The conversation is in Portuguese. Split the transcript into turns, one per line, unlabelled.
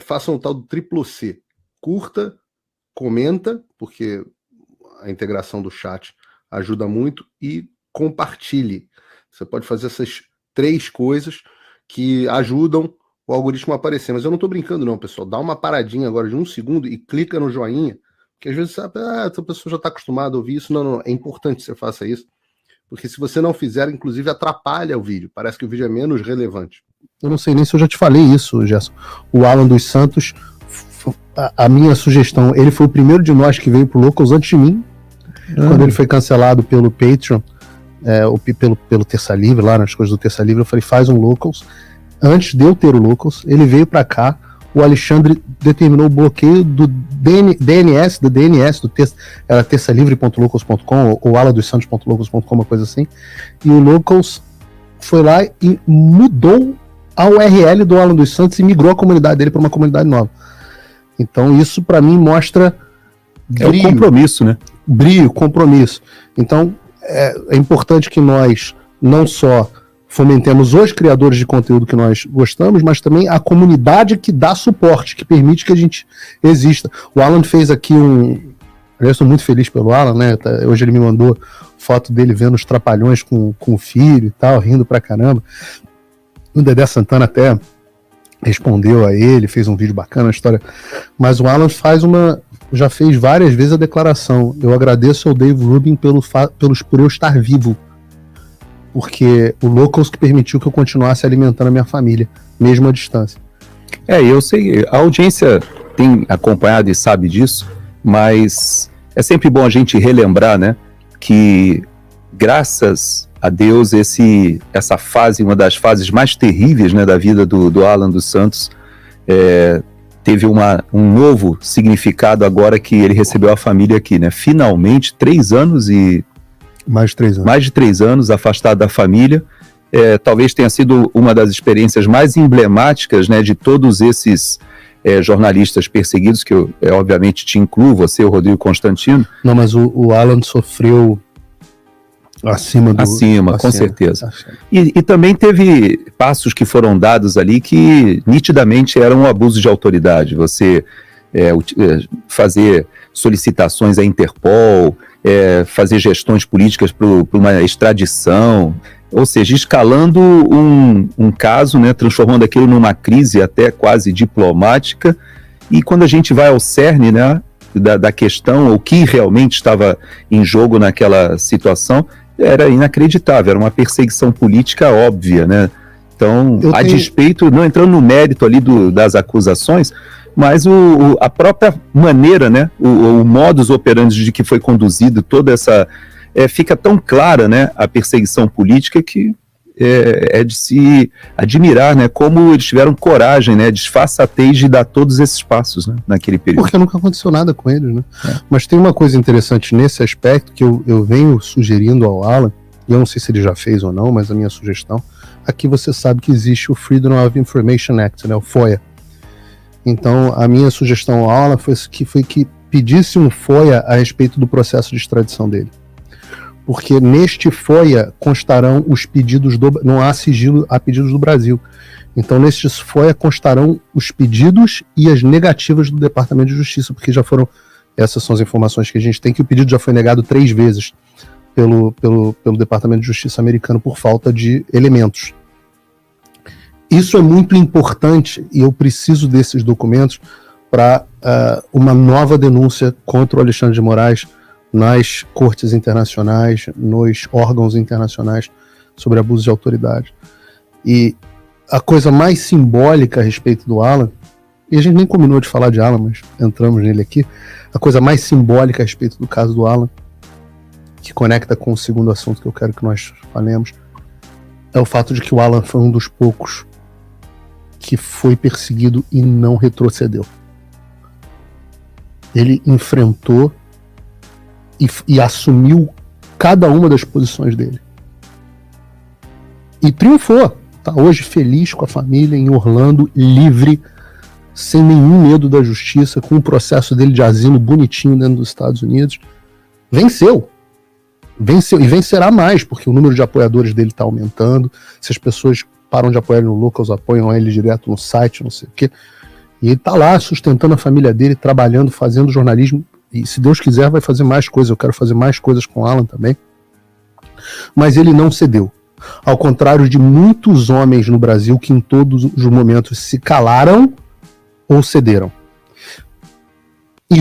façam o tal do triplo C. Curta, comenta, porque a integração do chat ajuda muito, e compartilhe. Você pode fazer essas 3 coisas que ajudam o algoritmo a aparecer. Mas eu não estou brincando não, pessoal. Dá uma paradinha agora de 1 segundo e clica no joinha, porque às vezes sabe, essa pessoa já está acostumada a ouvir isso. Não, é importante que você faça isso, porque se você não fizer, inclusive atrapalha o vídeo. Parece que o vídeo é menos relevante. Eu não sei nem se eu já te falei isso, Gerson. O Alan dos Santos, a minha sugestão, ele foi o primeiro de nós que veio pro Locals antes de mim, quando ele foi cancelado pelo Patreon, pelo Terça Livre, lá nas coisas do Terça Livre, eu falei, faz um Locals. Antes de eu ter o Locals, ele veio para cá, o Alexandre determinou o bloqueio do DNS do texto, era terçalivre.locals.com ou aladossantos.locals.com, uma coisa assim, e o Locals foi lá e mudou a URL do Alan dos Santos e migrou a comunidade dele para uma comunidade nova. Então isso para mim mostra brilho,
o compromisso, né?
Brilho, compromisso. Então é importante que nós não só fomentemos os criadores de conteúdo que nós gostamos, mas também a comunidade que dá suporte, que permite que a gente exista. O Alan fez aqui eu estou muito feliz pelo Alan, né? Hoje ele me mandou foto dele vendo os Trapalhões com o filho e tal, rindo pra caramba. O Dedé Santana até respondeu a ele, fez um vídeo bacana, a história. Mas o Alan já fez várias vezes a declaração: eu agradeço ao Dave Rubin por eu estar vivo, porque o Locals que permitiu que eu continuasse alimentando a minha família, mesmo à distância.
Eu sei, a audiência tem acompanhado e sabe disso, mas é sempre bom a gente relembrar, né, que graças a Deus essa fase, uma das fases mais terríveis, né, da vida do Alan dos Santos, teve um novo significado agora que ele recebeu a família aqui, né? Finalmente, 3 anos e...
Mais de 3
anos afastado da família. Talvez tenha sido uma das experiências mais emblemáticas, né, de todos esses jornalistas perseguidos, que eu obviamente te incluo, você, o Rodrigo Constantino.
Não, mas o Alan sofreu acima,
com certeza. E também teve passos que foram dados ali que nitidamente eram um abuso de autoridade. Você fazer solicitações à Interpol, fazer gestões políticas para uma extradição, ou seja, escalando um caso, né, transformando aquilo numa crise até quase diplomática. E quando a gente vai ao cerne, né, da questão, o que realmente estava em jogo naquela situação, era inacreditável, era uma perseguição política óbvia, né? Então, despeito, não entrando no mérito ali das acusações, mas a própria maneira, né, o modus operandi de que foi conduzido toda essa... fica tão clara, né, a perseguição política que é de se admirar, né, como eles tiveram coragem, né, disfarçatez de dar todos esses passos, né, naquele período.
Porque nunca aconteceu nada com eles, né? Mas tem uma coisa interessante nesse aspecto que eu venho sugerindo ao Alan, e eu não sei se ele já fez ou não, mas a minha sugestão, aqui você sabe que existe o Freedom of Information Act, né, o FOIA. Então, a minha sugestão ao Alan foi que pedisse um FOIA a respeito do processo de extradição dele. Porque neste FOIA constarão os pedidos não há sigilo a pedidos do Brasil. Então, neste FOIA constarão os pedidos e as negativas do Departamento de Justiça, porque essas são as informações que a gente tem, que o pedido já foi negado 3 vezes pelo Departamento de Justiça americano por falta de elementos. Isso é muito importante e eu preciso desses documentos para uma nova denúncia contra o Alexandre de Moraes nas cortes internacionais, nos órgãos internacionais sobre abuso de autoridade. E a coisa mais simbólica a respeito do Alan, e a gente nem combinou de falar de Alan, mas entramos nele aqui, a coisa mais simbólica a respeito do caso do Alan, que conecta com o segundo assunto que eu quero que nós falemos, é o fato de que o Alan foi um dos poucos que foi perseguido e não retrocedeu. Ele enfrentou e assumiu cada uma das posições dele. E triunfou. Tá hoje feliz com a família em Orlando, livre, sem nenhum medo da justiça, com o processo dele de asilo bonitinho dentro dos Estados Unidos. Venceu e vencerá mais, porque o número de apoiadores dele está aumentando. Se as pessoas param de apoiar ele no Locals, apoiam ele direto no site, não sei o quê. E ele está lá sustentando a família dele, trabalhando, fazendo jornalismo. E se Deus quiser, vai fazer mais coisas. Eu quero fazer mais coisas com o Alan também. Mas ele não cedeu. Ao contrário de muitos homens no Brasil que em todos os momentos se calaram ou cederam.